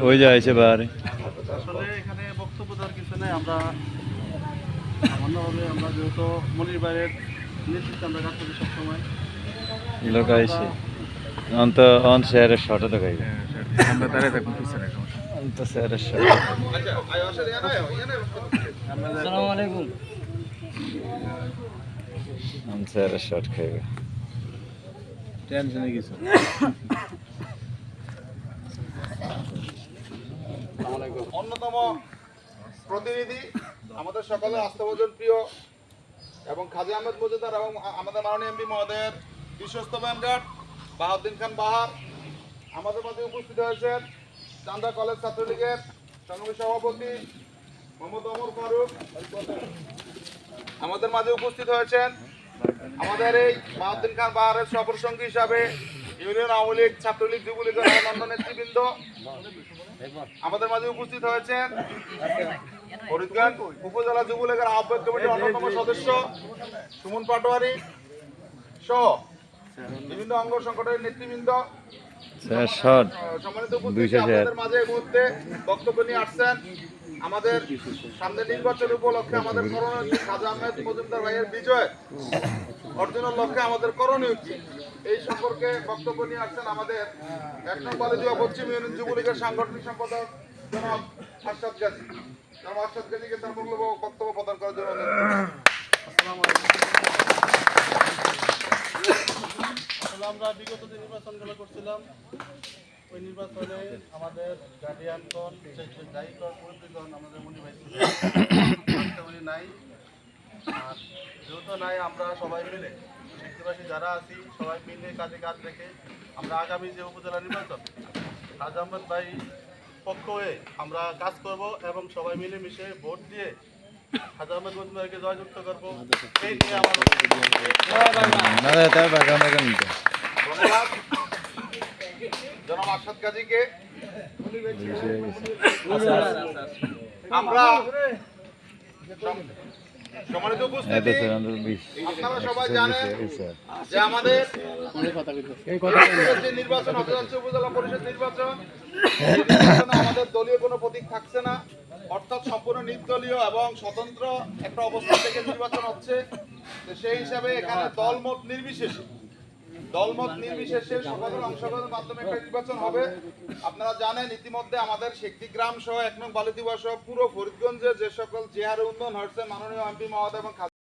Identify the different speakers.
Speaker 1: ওই যে আইছে বাইরে।
Speaker 2: আসলে এখানে বক্তব্য দেওয়ার কিছু নেই। আমরা সামান্যভাবে আমরা যেহেতু মনির বাইরের নেতৃত্বে আমরা কাজ করি সবসময়
Speaker 1: লোক আইছে অন্ত অন শেয়ারের শর্টে তো গাইবে
Speaker 3: আমরা দাঁড়িয়ে থাকবো পিছনে সমস্যা
Speaker 1: অন্ত শেয়ারের শর্ট।
Speaker 2: আসসালামু আলাইকুম।
Speaker 1: অন শেয়ারের শর্ট খাইবে।
Speaker 3: টেনশনে কিছু
Speaker 4: অন্যতম প্রতিনিধি আমাদের সকলের আস্থাভাজন প্রিয় এবং খাজী আহমেদ মজুমদার এবং আমাদের মাননীয় এমপি মহোদয়ের বিশ্বস্ত ব্যানগার্ড বাহাউদ্দিন খান বাহার আমাদের মাঝে উপস্থিত হয়েছেন চান্দা কলেজ ছাত্রলীগের সংগ্রামী সভাপতি মোহাম্মদ ওমর ফারুক। আমাদের মাঝে উপস্থিত হয়েছেন আমাদের এই বাহাউদ্দিন খান বাহারের সফরসঙ্গী হিসাবে ইউনিয়ন আওয়ামী লীগ ছাত্রলীগ যুবলীগের অন্যান্য নেতৃবৃন্দ। আমাদের মাঝে উপস্থিত হয়েছেন ফরিদগঞ্জ উপজেলা যুবলীগের আহ্বায়ক কমিটির অন্যতম সদস্য সুমন পাটোয়ারি সহ বিভিন্ন অঙ্গ সংগঠনের নেতৃবৃন্দ। সম্মানিত উপস্থিতি, আপনাদের মাঝে এই মুহূর্তে বক্তব্য নিয়ে আসছেন আমাদের সামনে নির্বাচন উপলক্ষে আমাদের করণীয় কি, খাজা আহমেদ মজুমদার ভাইয়ের বিজয় অর্জনের লক্ষ্যে আমাদের করণীয় কি, এই সম্পর্কে বক্তব্য নিয়ে আসছেন আমাদের ১ নং বালিদিয়া পশ্চিম ইউনিয়ন যুবলীগের সাংগঠনিক সম্পাদক জনাব আরশাদ গাজী। জনাব আরশাদ গাজীকে তার মূল্যবান বক্তব্য প্রদান করার জন্য অনুরোধ করছি।
Speaker 2: আসসালামু আলাইকুম। আসলে আমরা বিগত যে নির্বাচনগুলো করছিলাম ওই নির্বাচনে আমাদের গার্ডিয়ানগণ দায়ীগণ মুরব্বীগণ আমাদের মনি ভাই উনি নাই। আর যেহেতু নাই, আমরা সবাই মিলে শিক্ষাবাসী যারা আছি সবাই মিলে কাজে কাজ রেখে আমরা আগামী যে উপজেলা নির্বাচন খাজা আহমেদ ভাই পক্ষ হয়ে আমরা কাজ করব এবং সবাই মিলে মিশে ভোট দিয়ে খাজা আহমেদ মজুমদারকে জয়যুক্ত করবো। এই নিয়ে আমার
Speaker 4: ধন্যবাদ জনাব আরশাদ গাজীকে। আমরা সম্মানিত উপস্থিতি, আপনারা সবাই জানেন যে আমাদের যে নির্বাচন হতে যাচ্ছে উপজেলা পরিষদ নির্বাচন, এই নির্বাচনে আমাদের দলীয় কোনো প্রতীক থাকছে না, অর্থাৎ সম্পূর্ণ নির্দলীয় এবং স্বতন্ত্র একটা অবস্থান থেকে নির্বাচন হচ্ছে। সেই হিসাবে এখানে দলমত নির্বিশেষে সকলের অংশগ্রহণের মাধ্যমে একটা নির্বাচন হবে। আপনারা জানেন ইতিমধ্যে আমাদের শেখদি গ্রাম সহ ১ নং বালিদিয়া সহ পুরো ফরিদগঞ্জে যে সকল যে হারে উন্নয়ন হয়েছে মাননীয় এমপি মহোদয় এবং